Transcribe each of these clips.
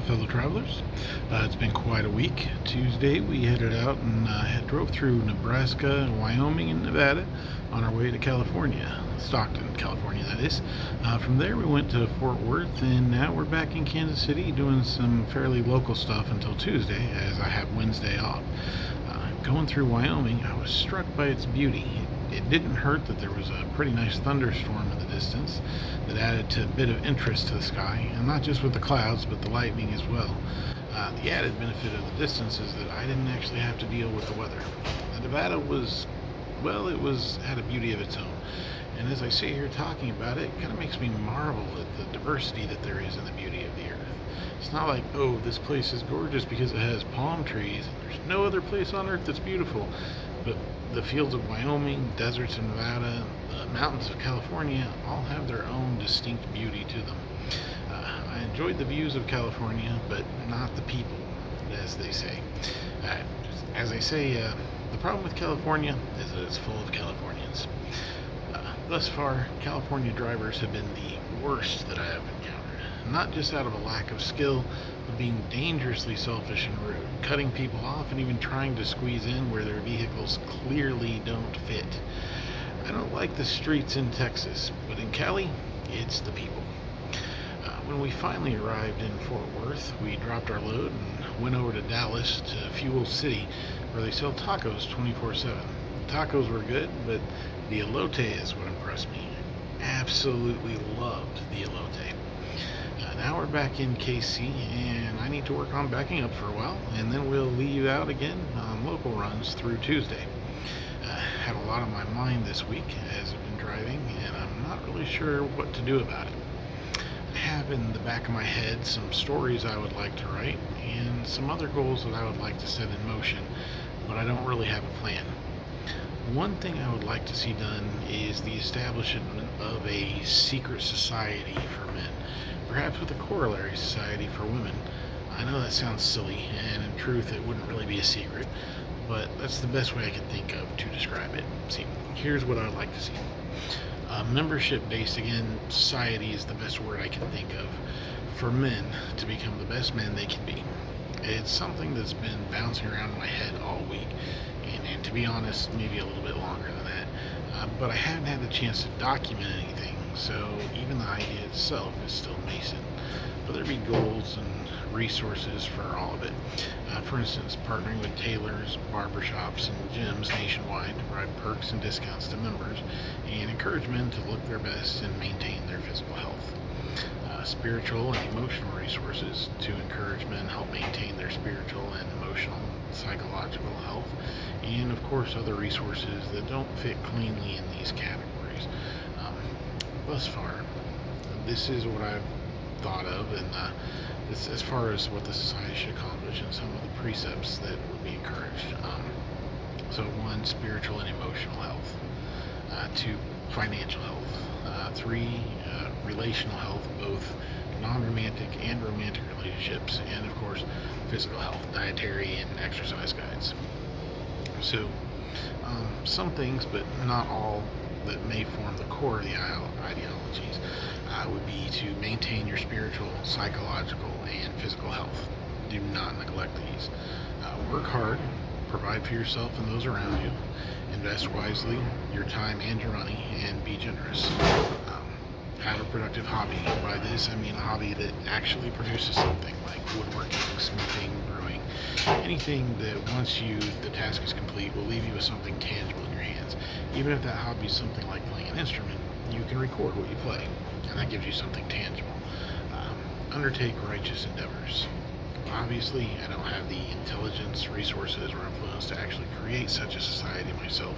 fellow travelers. It's been quite a week. Tuesday we headed out and drove through Nebraska, Wyoming, and Nevada on our way to California, Stockton, California, that is. From there we went to Fort Worth, and now we're back in Kansas City doing some fairly local stuff until Tuesday, as I have Wednesday off. Going through Wyoming, I was struck by its beauty. It didn't hurt that there was a pretty nice thunderstorm in the distance that added to a bit of interest to the sky, and not just with the clouds, but the lightning as well. The added benefit of the distance is that I didn't actually have to deal with the weather. Nevada was, well, had a beauty of its own. And as I sit here talking about it, it kind of makes me marvel at the diversity that there is in the beauty of the earth. It's not like, oh, this place is gorgeous because it has palm trees and there's no other place on earth that's beautiful. But the fields of Wyoming, deserts of Nevada, the mountains of California all have their own distinct beauty to them. I enjoyed the views of California, but not the people, as they say. The problem with California is that it's full of Californians. Thus far, California drivers have been the worst that I have encountered. Not just out of a lack of skill, but being dangerously selfish and rude, cutting people off and even trying to squeeze in where their vehicles clearly don't fit. I don't like the streets in Texas, but in Cali, it's the people. When we finally arrived in Fort Worth, we dropped our load and went over to Dallas to Fuel City, where they sell tacos 24/7. The tacos were good, but the elote is what impressed me. Absolutely loved the elote. Now we're back in KC, and I need to work on backing up for a while, and then we'll leave out again on local runs through Tuesday. Had a lot on my mind this week as I've been driving, and I'm not really sure what to do about it. I have in the back of my head some stories I would like to write, and some other goals that I would like to set in motion, but I don't really have a plan. One thing I would like to see done is the establishment of a secret society for men, perhaps with a corollary society for women. I know that sounds silly, and in truth it wouldn't really be a secret, but that's the best way I can think of to describe it. See, here's what I would like to see. A membership-based, again, society is the best word I can think of, for men to become the best men they can be. It's something that's been bouncing around in my head all week, and to be honest, maybe a little bit longer than that. But I haven't had the chance to document anything, so even the idea itself is still nascent. But there be goals and resources for all of it. For instance, partnering with tailors, barbershops, and gyms nationwide to provide perks and discounts to members and encourage men to look their best and maintain their physical health. Spiritual and emotional resources to encourage men help maintain their spiritual and emotional, psychological health, and of course other resources that don't fit cleanly in these categories. Thus far, this is what I've thought of, and this, as far as what the society should accomplish and some of the precepts that would be encouraged. So one, spiritual and emotional health. Two, financial health. Three, relational health, both non-romantic and romantic relationships, and of course physical health, dietary and exercise guides. So some things, but not all, that may form the core of the ideologies would be to maintain your spiritual, psychological, and physical health. Do not neglect these. Work hard, provide for yourself and those around you, invest wisely your time and your money, and be generous. Have a productive hobby. By this I mean a hobby that actually produces something, like woodworking, smithing, brewing, anything that once the task is complete will leave you with something tangible in your hands. Even if that hobby is something like playing an instrument, you can record what you play, and that gives you something tangible. Undertake righteous endeavors. Obviously, I don't have the intelligence, resources, or influence to actually create such a society myself,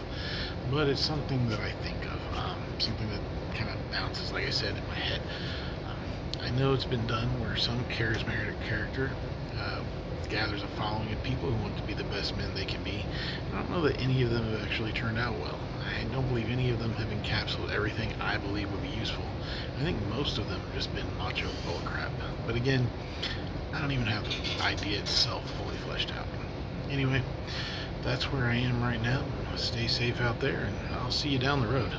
but it's something that I think of, something that kind of bounces, like I said, in my head. I know it's been done where some charismatic character gathers a following of people who want to be the best men they can be. I don't know that any of them have actually turned out well. I don't believe any of them have encapsulated everything I believe would be useful. I think most of them have just been macho bullcrap. But again, I don't even have the idea itself fully fleshed out. Anyway, that's where I am right now. Stay safe out there, and I'll see you down the road.